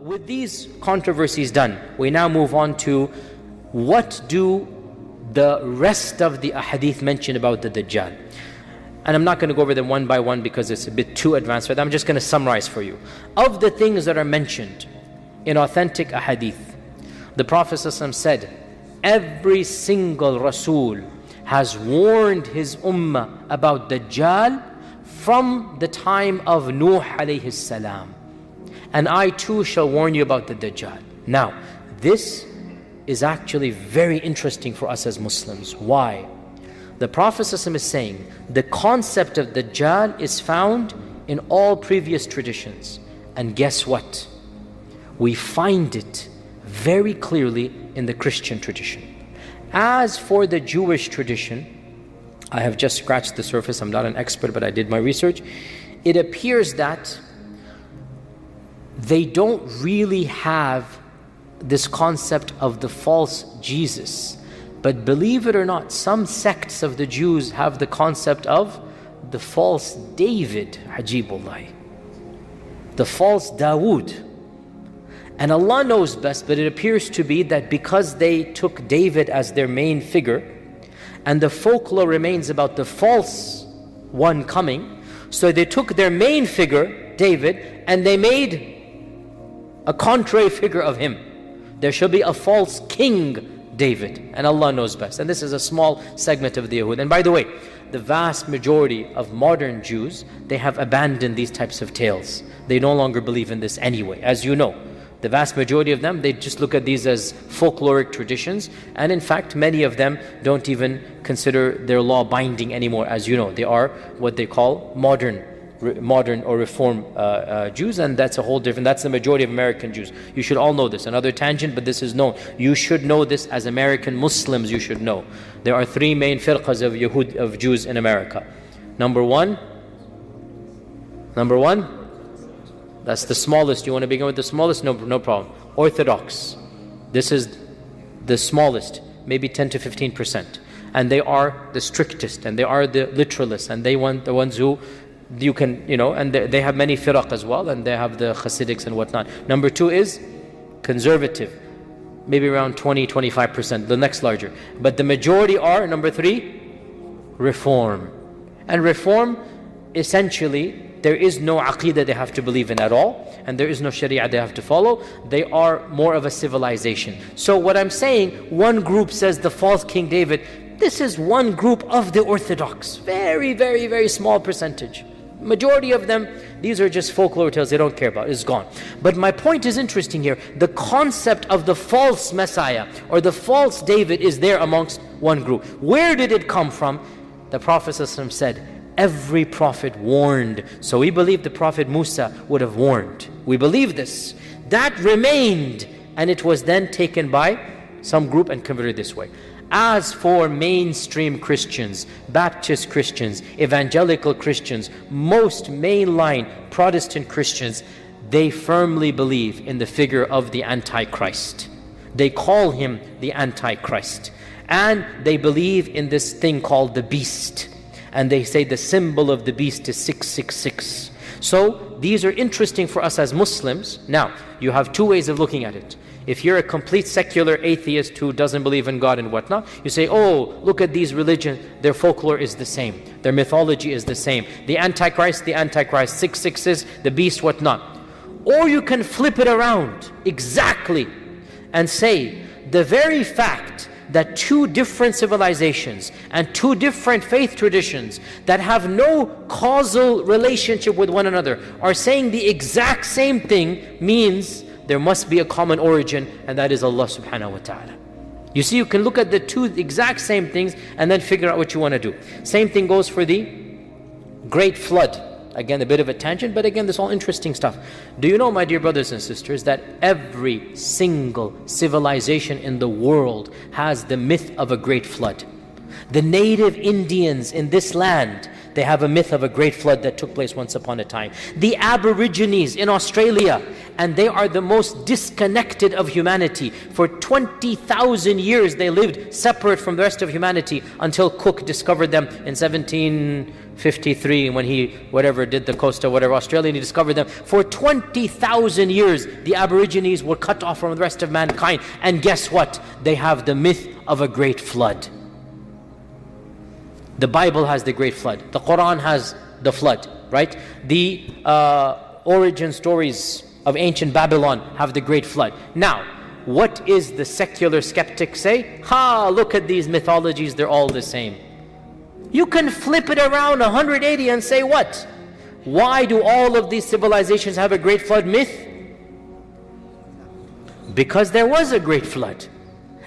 With these controversies done, we now move on to what do the rest of the ahadith mention about the Dajjal. And I'm not going to go over them one by one because it's a bit too advanced for that. I'm just going to summarize for you. Of the things that are mentioned in authentic ahadith, the Prophet ﷺ said, every single Rasul has warned his ummah about Dajjal from the time of Nuh alayhi salam. And I too shall warn you about the Dajjal. Now, this is actually very interesting for us as Muslims. Why? The Prophet ﷺ is saying the concept of Dajjal is found in all previous traditions. And guess what? We find it very clearly in the Christian tradition. As for the Jewish tradition, I have just scratched the surface. I'm not an expert, but I did my research. It appears that they don't really have this concept of the false Jesus. But believe it or not, some sects of the Jews have the concept of the false David, Ajibullah, the false Dawood. And Allah knows best, but it appears to be that because they took David as their main figure, and the folklore remains about the false one coming, so they took their main figure, David, and they made a contrary figure of him. There shall be a false king David, and Allah knows best. And this is a small segment of the Yahud. And by the way, the vast majority of modern Jews, they have abandoned these types of tales. They no longer believe in this anyway, as you know. The vast majority of them, they just look at these as folkloric traditions, and in fact many of them don't even consider their law binding anymore. As you know, they are what they call modern or reform Jews, and that's a whole different, that's the majority of American Jews. You should all know this. Another tangent, but this is known. You should know this as American Muslims. You should know there are three main firqas of Jews in America. Number one, that's the smallest. You want to begin with the smallest? No problem. Orthodox. This is the smallest, maybe 10 to 15%. And they are the strictest, and they are the literalists, and they want the ones who you can, and they have many firaq as well, and they have the Hasidics and whatnot. Number two is conservative, maybe around 20-25%, the next larger. But the majority are, number three, reform. And reform, essentially, there is no aqeedah they have to believe in at all, and there is no sharia they have to follow. They are more of a civilization. So what I'm saying, one group says the false King David. This is one group of the Orthodox. Very, very, very small percentage. Majority of them, these are just folklore tales they don't care about. It's gone. But my point is interesting here. The concept of the false Messiah or the false David is there amongst one group. Where did it come from? The Prophet ﷺ said, every prophet warned. So we believe the Prophet Musa would have warned. We believe this. That remained, and it was then taken by some group and converted this way. As for mainstream Christians, Baptist Christians, evangelical Christians, most mainline Protestant Christians, they firmly believe in the figure of the Antichrist. They call him the Antichrist. And they believe in this thing called the beast. And they say the symbol of the beast is 666. So these are interesting for us as Muslims. Now, you have two ways of looking at it. If you're a complete secular atheist who doesn't believe in God and whatnot, you say, oh, look at these religions, their folklore is the same, their mythology is the same. The Antichrist, 666, the beast, whatnot. Or you can flip it around exactly and say, the very fact that two different civilizations and two different faith traditions that have no causal relationship with one another are saying the exact same thing means there must be a common origin, and that is Allah subhanahu wa ta'ala. You see, you can look at the two exact same things and then figure out what you want to do. Same thing goes for the Great Flood. Again, a bit of a tangent, but again, this is all interesting stuff. Do you know, my dear brothers and sisters, that every single civilization in the world has the myth of a great flood? The native Indians in this land, they have a myth of a great flood that took place once upon a time. The Aborigines in Australia, and they are the most disconnected of humanity. For 20,000 years they lived separate from the rest of humanity until Cook discovered them in 1750 53, when he, whatever, did the coast of whatever, Australia, and he discovered them. For 20,000 years, the Aborigines were cut off from the rest of mankind. And guess what? They have the myth of a great flood. The Bible has the great flood. The Quran has the flood, right? The origin stories of ancient Babylon have the great flood. Now, what is the secular skeptic say? Look at these mythologies, they're all the same. You can flip it around 180 and say what? Why do all of these civilizations have a great flood myth? Because there was a great flood.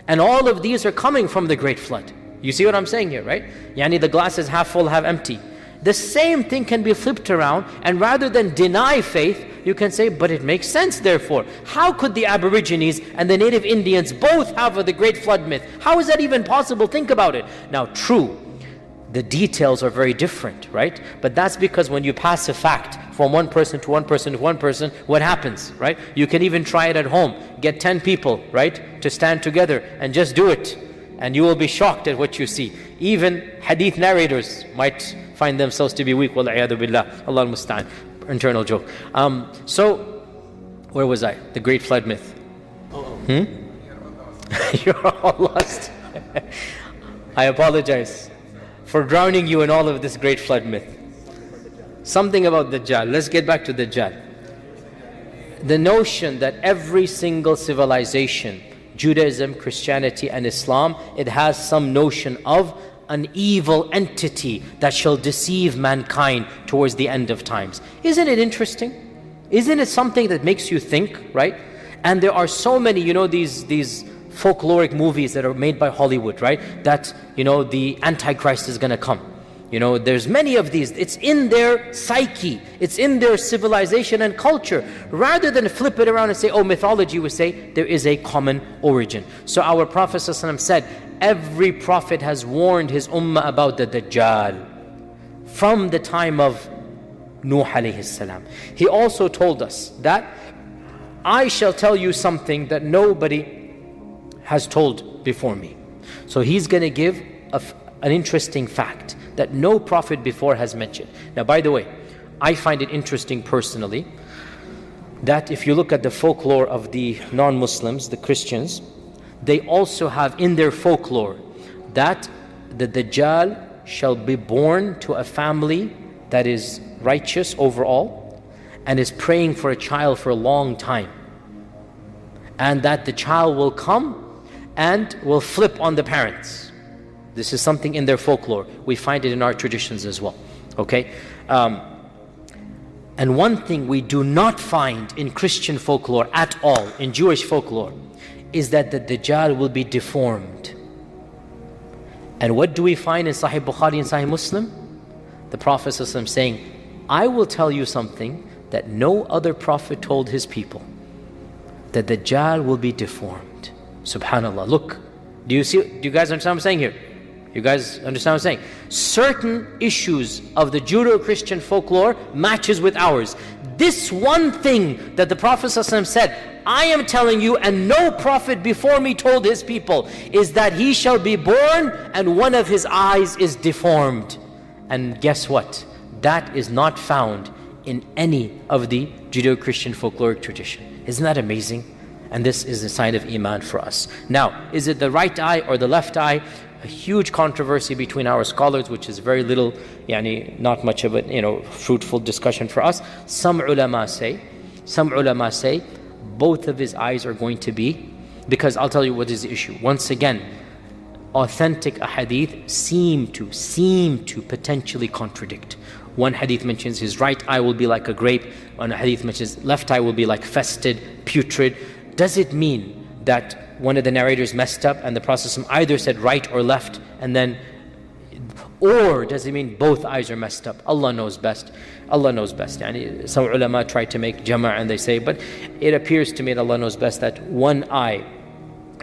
And all of these are coming from the great flood. You see what I'm saying here, right? Yani the glass is half full, half empty. The same thing can be flipped around, and rather than deny faith, you can say, but it makes sense therefore. How could the Aborigines and the native Indians both have the great flood myth? How is that even possible? Think about it. Now, true, the details are very different, right? But that's because when you pass a fact from one person to one person to one person, what happens, right? You can even try it at home. Get 10 people, right, to stand together and just do it. And you will be shocked at what you see. Even hadith narrators might find themselves to be weak. Wal'iyadu billah. Allah al-musta'an. Internal joke. So, where was I? The great flood myth. You're all lost. I apologize for drowning you in all of this great flood myth. Something about Dajjal. Let's get back to Dajjal. The notion that every single civilization, Judaism, Christianity and Islam, it has some notion of an evil entity that shall deceive mankind towards the end of times. Isn't it interesting? Isn't it something that makes you think, right? And there are so many, these folkloric movies that are made by Hollywood, right? That, the Antichrist is going to come. There's many of these. It's in their psyche. It's in their civilization and culture. Rather than flip it around and say, mythology, we say there is a common origin. So our Prophet ﷺ said, every prophet has warned his ummah about the Dajjal from the time of Nuh alayhi salam. He also told us that I shall tell you something that nobody has told before me. So he's going to give an interesting fact that no prophet before has mentioned. Now, by the way, I find it interesting personally that if you look at the folklore of the non-Muslims, the Christians, they also have in their folklore that the Dajjal shall be born to a family that is righteous overall and is praying for a child for a long time. And that the child will come and will flip on the parents. This is something in their folklore. We find it in our traditions as well. Okay? And one thing we do not find in Christian folklore at all, in Jewish folklore, is that the Dajjal will be deformed. And what do we find in Sahih Bukhari and Sahih Muslim? The Prophet ﷺ saying, I will tell you something that no other prophet told his people. The Dajjal will be deformed. Subhanallah. Look, do you guys understand what I'm saying here? You guys understand what I'm saying? Certain issues of the Judeo-Christian folklore matches with ours. This one thing that the Prophet ﷺ said, I am telling you, and no prophet before me told his people, is that he shall be born and one of his eyes is deformed. And guess what? That is not found in any of the Judeo-Christian folkloric tradition. Isn't that amazing? And this is a sign of Iman for us. Now, is it the right eye or the left eye? A huge controversy between our scholars, which is very little, not much of a fruitful discussion for us. Some ulama say both of his eyes are going to be, because I'll tell you what is the issue. Once again, authentic ahadith seem to potentially contradict. One hadith mentions his right eye will be like a grape. One hadith mentions left eye will be like fested, putrid. Does it mean that one of the narrators messed up and the Prophet either said right or left, or does it mean both eyes are messed up? Allah knows best. Allah knows best. Some ulama try to make jama' and they say, but it appears to me that Allah knows best that one eye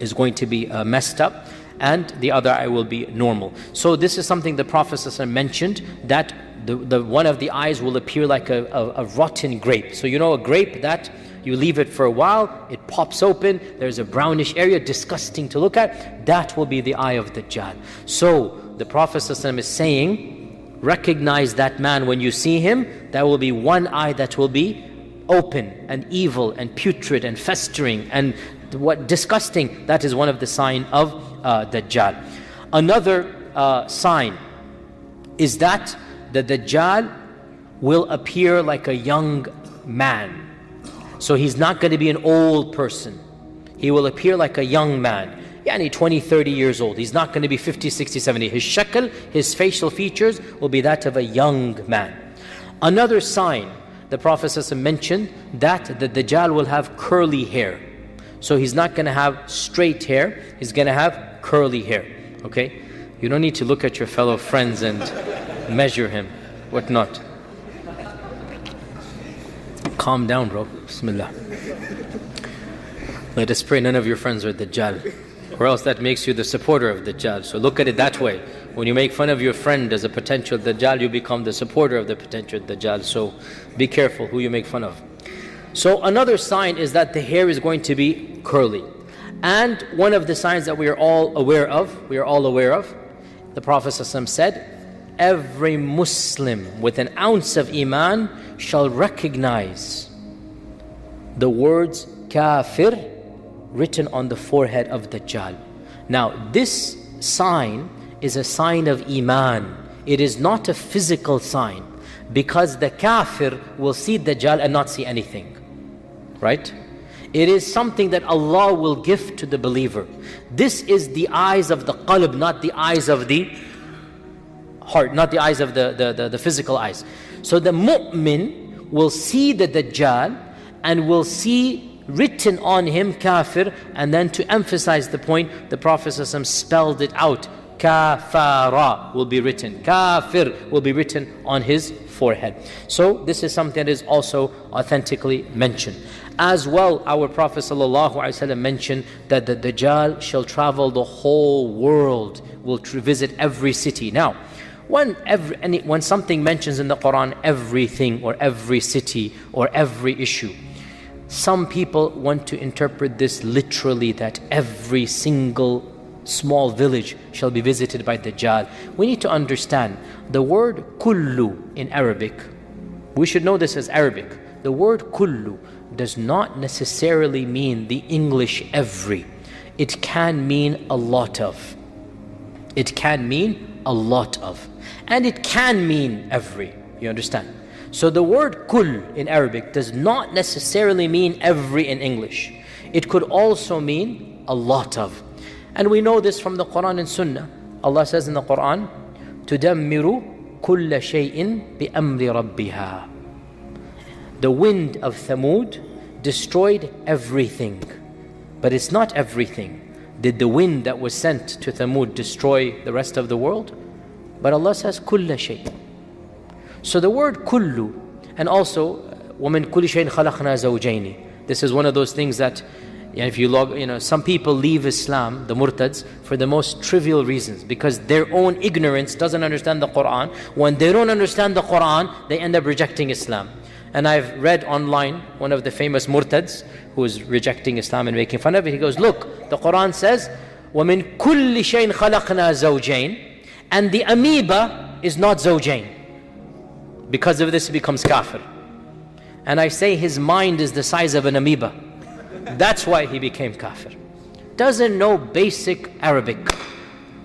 is going to be messed up and the other eye will be normal. So this is something the Prophet mentioned, that the one of the eyes will appear like a rotten grape. So a grape that you leave it for a while, it pops open, there's a brownish area, disgusting to look at. That will be the eye of Dajjal. So the Prophet ﷺ is saying, recognize that man when you see him. There will be one eye that will be open and evil and putrid and festering and what disgusting. That is one of the sign of Dajjal. Another sign is that the Dajjal will appear like a young man. So he's not going to be an old person. He will appear like a young man. Yani 20, 30 years old. He's not going to be 50, 60, 70. His shakl, his facial features will be that of a young man. Another sign, the Prophet ﷺ mentioned that the Dajjal will have curly hair. So he's not going to have straight hair. He's going to have curly hair. Okay? You don't need to look at your fellow friends and measure him. Whatnot. Calm down, bro. Bismillah. Let us pray none of your friends are Dajjal, or else that makes you the supporter of Dajjal. So look at it that way. When you make fun of your friend as a potential Dajjal, you become the supporter of the potential Dajjal. So be careful who you make fun of. So another sign is that the hair is going to be curly. And one of the signs that we are all aware of, the Prophet ﷺ said, every Muslim with an ounce of Iman shall recognize the words kafir written on the forehead of Dajjal. Now this sign is a sign of Iman. It is not a physical sign, because the kafir will see Dajjal and not see anything. Right? It is something that Allah will give to the believer. This is the eyes of the qalb, not the eyes of the heart, not the eyes of the physical eyes. So the mu'min will see the Dajjal and will see written on him kafir, and then to emphasize the point, the Prophet ﷺ spelled it out. Kafara will be written. Kafir will be written on his forehead. So this is something that is also authentically mentioned. As well, our Prophet ﷺ mentioned that the Dajjal shall travel the whole world, will visit every city. Now, when something mentions in the Quran everything or every city or every issue, some people want to interpret this literally, that every single small village shall be visited by Dajjal. We need to understand the word kullu in Arabic. We should know this as Arabic. The word kullu does not necessarily mean the English every. It can mean a lot of. It can mean a lot of. And it can mean every. You understand? So the word kull in Arabic does not necessarily mean every in English. It could also mean a lot of. And we know this from the Quran and Sunnah. Allah says in the Quran, تُدَمِّرُ كُلَّ شَيْءٍ بِأَمْرِ رَبِّهَا. The wind of Thamud destroyed everything. But it's not everything. Did the wind that was sent to Thamud destroy the rest of the world? But Allah says, كُلَّ شَيْءٍ. So the word kullu, and also وَمِن كُلِّ شَيْءٍ خَلَقْنَا زَوْجَيْنِ. This is one of those things that, if you some people leave Islam, the murtads, for the most trivial reasons, because their own ignorance doesn't understand the Quran. When they don't understand the Quran, they end up rejecting Islam. And I've read online one of the famous murtads who is rejecting Islam and making fun of it. He goes, look, the Quran says وَمِن كُلِّ شَيْءٍ خَلَقْنَا زَوْجَيْنِ, and the amoeba is not zawjain. Because of this he becomes kafir. And I say his mind is the size of an amoeba. That's why he became kafir. Doesn't know basic Arabic.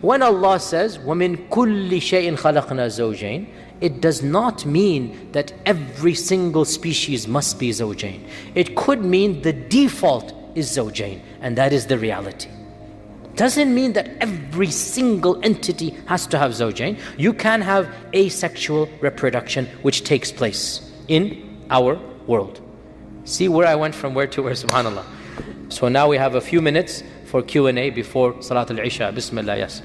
When Allah says وَمِن كُلِّ شَيْءٍ خَلَقْنَا زَوْجَيْنِ, it does not mean that every single species must be zawjain. It could mean the default is zawjain, and that is the reality. Doesn't mean that every single entity has to have zawjain. You can have asexual reproduction which takes place in our world. See where I went from where to where, subhanAllah. So now we have a few minutes for Q&A before Salat al-Isha. Bismillah, yes.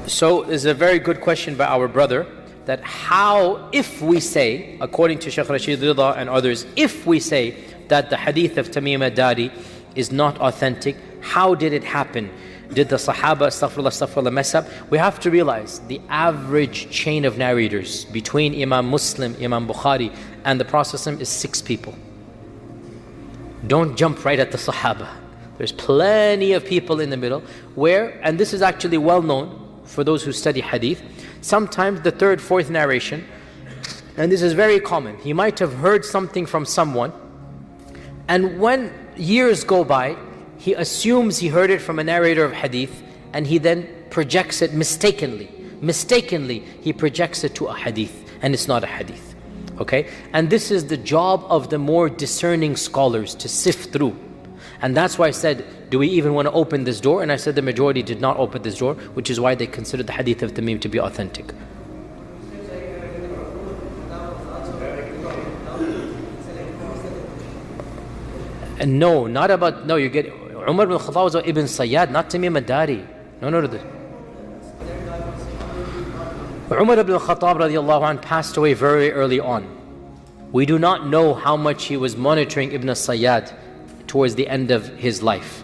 So there's a very good question by our brother, that how, if we say, according to Shaykh Rashid Rida and others, if we say that the hadith of Tamim ad-Dari is not authentic, how did it happen? Did the Sahaba, astaghfirullah, mess up? We have to realize the average chain of narrators between Imam Muslim, Imam Bukhari and the Prophet is 6 people. Don't jump right at the Sahaba. There's plenty of people in the middle where, and this is actually well known for those who study hadith, sometimes the third, fourth narration, and this is very common, he might have heard something from someone, and when years go by, he assumes he heard it from a narrator of hadith, and he then projects it mistakenly. Mistakenly, he projects it to a hadith, and it's not a hadith. Okay? And this is the job of the more discerning scholars to sift through. And that's why I said, do we even want to open this door? And I said the majority did not open this door, which is why they considered the hadith of Tamim to be authentic. And no, not about, no, you get, Umar ibn Khattab was Ibn Sayyad, not Tamim al-Dari. No. Umar ibn Khattab radiallahu anh passed away very early on. We do not know how much he was monitoring Ibn Sayyad towards the end of his life.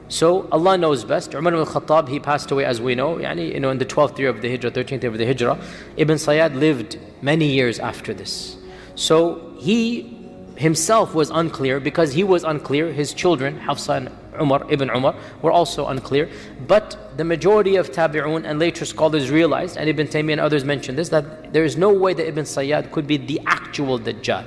So Allah knows best. Umar ibn Khattab, he passed away as we know, in the 12th year of the Hijrah, 13th year of the Hijrah. Ibn Sayyad lived many years after this. So he himself was unclear. Because he was unclear, his children, Hafsa and Ibn Umar, were also unclear. But the majority of Tabi'un and later scholars realized, and Ibn Taymiyyah and others mentioned this, that there is no way that Ibn Sayyad could be the actual Dajjal.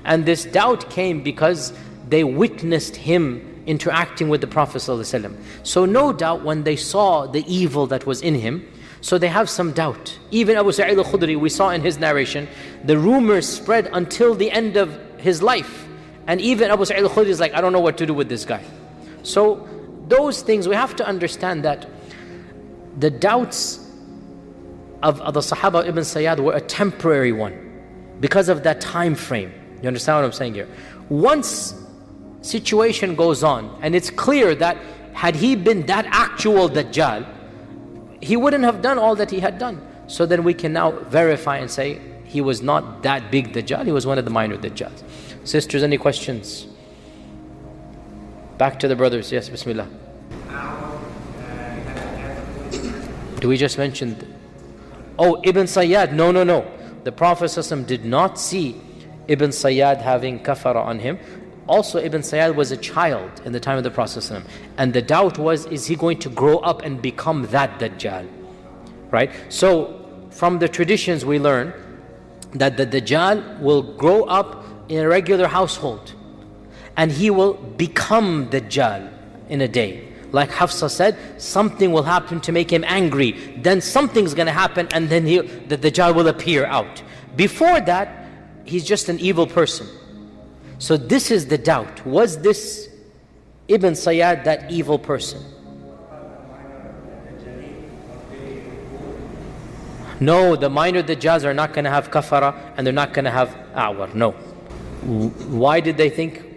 And this doubt came because they witnessed him interacting with the Prophet ﷺ. So no doubt when they saw the evil that was in him, so they have some doubt. Even Abu Sa'id al-Khudri, we saw in his narration, the rumors spread until the end of his life. And even Abu Sa'id al-Khudri is like, I don't know what to do with this guy. So those things, we have to understand that the doubts of the Sahaba Ibn Sayyad were a temporary one because of that time frame. You understand what I'm saying here? Once situation goes on and it's clear that had he been that actual Dajjal, he wouldn't have done all that he had done. So then we can now verify and say he was not that big Dajjal, he was one of the minor Dajjals. Sisters, any questions? Back to the brothers. Yes, Bismillah. Do we just mention? Oh, Ibn Sayyad. No. The Prophet ﷺ did not see Ibn Sayyad having kafara on him. Also, Ibn Sayyad was a child in the time of the Prophet ﷺ. And the doubt was, is he going to grow up and become that Dajjal? Right? So, from the traditions we learn that the Dajjal will grow up in a regular household. And he will become Dajjal in a day. Like Hafsa said, something will happen to make him angry. Then something's going to happen and then the Dajjal will appear out. Before that, he's just an evil person. So this is the doubt. Was this Ibn Sayyad that evil person? No, the minor Dajjals are not going to have kafara and they're not going to have a'war. No. Why did they think?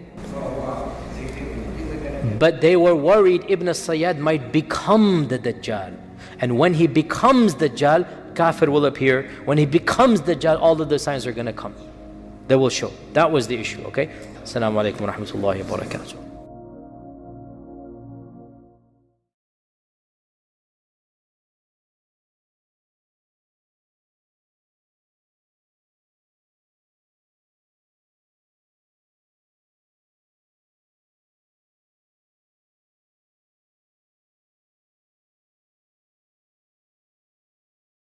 But they were worried Ibn Sayyad might become the Dajjal. And when he becomes Dajjal, kafir will appear. When he becomes Dajjal, all of the signs are going to come. They will show. That was the issue, okay? Assalamu alaikum wa rahmatullahi wa barakatuh.